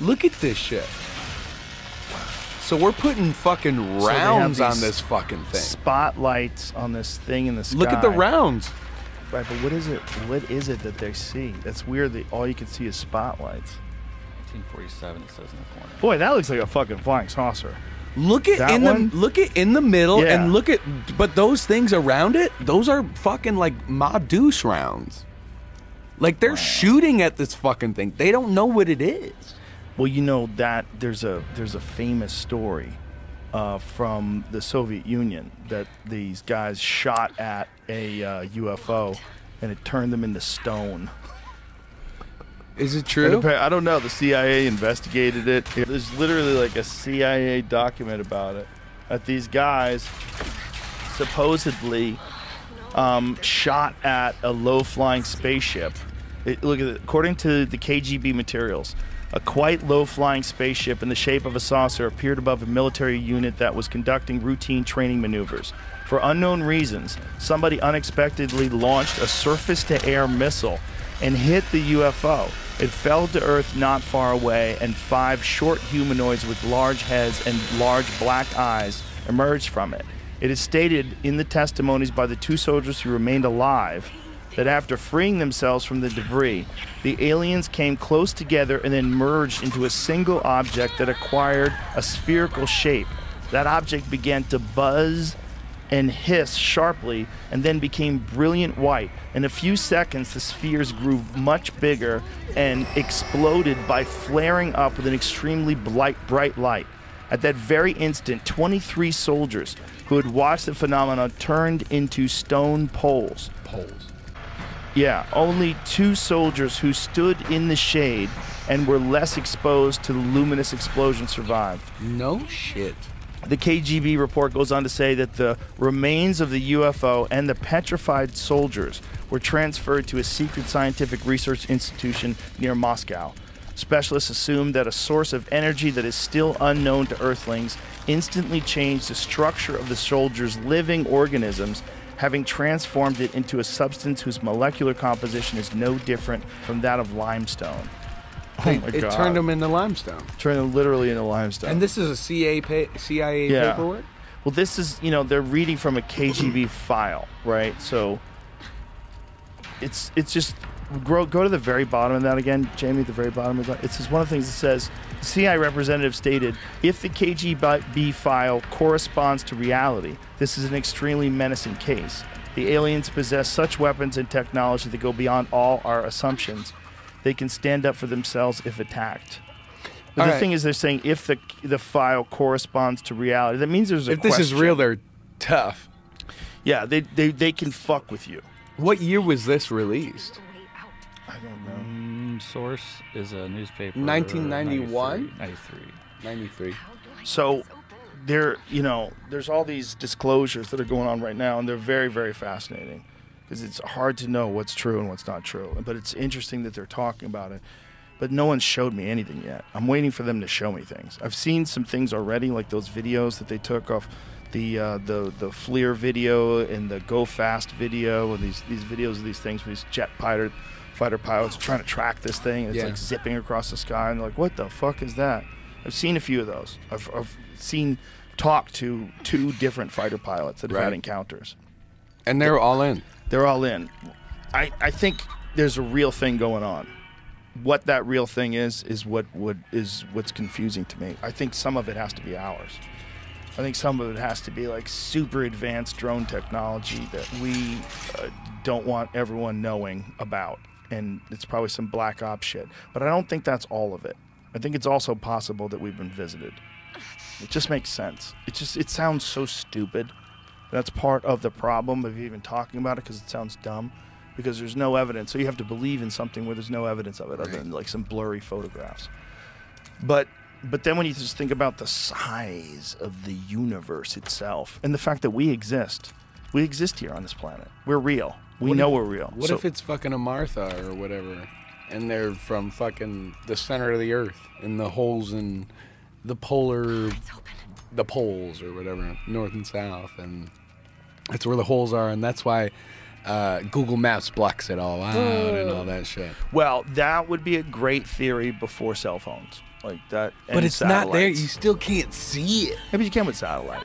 Look at this shit. So we're putting fucking rounds on this fucking thing. Spotlights on this thing in the sky. Look at the rounds. Right, but what is it? What is it that they see? That's weird that all you can see is spotlights. 1947, it says in the corner. Boy, that looks like a fucking flying saucer. Look at in the middle and look at, but those things around it, those are fucking like Ma Deuce rounds. Like they're shooting at this fucking thing. They don't know what it is. Well, you know that there's a famous story from the Soviet Union that these guys shot at a UFO and it turned them into stone. Is it true? I don't know. The CIA investigated it. There's literally like a CIA document about it. That these guys supposedly shot at a low-flying spaceship. Look at it. According to the KGB materials, a quite low-flying spaceship in the shape of a saucer appeared above a military unit that was conducting routine training maneuvers. For unknown reasons, somebody unexpectedly launched a surface-to-air missile and hit the UFO. It fell to Earth not far away, and 5 short humanoids with large heads and large black eyes emerged from it. It is stated in the testimonies by the 2 soldiers who remained alive that after freeing themselves from the debris, the aliens came close together and then merged into a single object that acquired a spherical shape. That object began to buzz and hiss sharply and then became brilliant white. In a few seconds, the spheres grew much bigger and exploded by flaring up with an extremely bright light. At that very instant, 23 soldiers who had watched the phenomenon turned into stone poles. Yeah, only 2 soldiers who stood in the shade and were less exposed to the luminous explosion survived. No shit. The KGB report goes on to say that the remains of the UFO and the petrified soldiers were transferred to a secret scientific research institution near Moscow. Specialists assumed that a source of energy that is still unknown to Earthlings instantly changed the structure of the soldiers' living organisms, having transformed it into a substance whose molecular composition is no different from that of limestone. Oh my God. It turned them into limestone. Turned them literally into limestone. And this is a CIA paperwork? Well, this is, you know, they're reading from a KGB file, right? So it's just, go to the very bottom of that again, Jamie, the very bottom of that. It says, one of the things it says, the CIA representative stated, if the KGB file corresponds to reality, this is an extremely menacing case. The aliens possess such weapons and technology that go beyond all our assumptions. They can stand up for themselves if attacked. But the thing is, they're saying if the file corresponds to reality, that means there's a question. If this is real, they're tough. Yeah, they can fuck with you. What year was this released? I don't know. Source is a newspaper. 1991? 93. So there's all these disclosures that are going on right now, and they're very, very fascinating. Because it's hard to know what's true and what's not true. But it's interesting that they're talking about it. But no one's showed me anything yet. I'm waiting for them to show me things. I've seen some things already, like those videos that they took off the FLIR video and the Go Fast video, and these videos of these things where these jet fighter pilots are trying to track this thing, and it's like zipping across the sky, and they're like, what the fuck is that? I've seen a few of those. I've talked to 2 different fighter pilots that have had encounters. And they're all in. They're all in. I think there's a real thing going on. What that real thing is what's confusing to me. I think some of it has to be ours. I think some of it has to be like super advanced drone technology that we don't want everyone knowing about. And it's probably some black ops shit. But I don't think that's all of it. I think it's also possible that we've been visited. It just makes sense. It sounds so stupid. That's part of the problem of even talking about it, because it sounds dumb, because there's no evidence. So you have to believe in something where there's no evidence of it other than like some blurry photographs. But then when you just think about the size of the universe itself and the fact that we exist here on this planet. We're real. We know we're real. What if it's fucking a Martha or whatever, and they're from fucking the center of the earth, in the holes in the poles or whatever, north and south, and that's where the holes are, and that's why Google Maps blocks it all out and all that shit. Well, that would be a great theory before cell phones. Like that. But it's not there. You still can't see it. Maybe you can with satellite.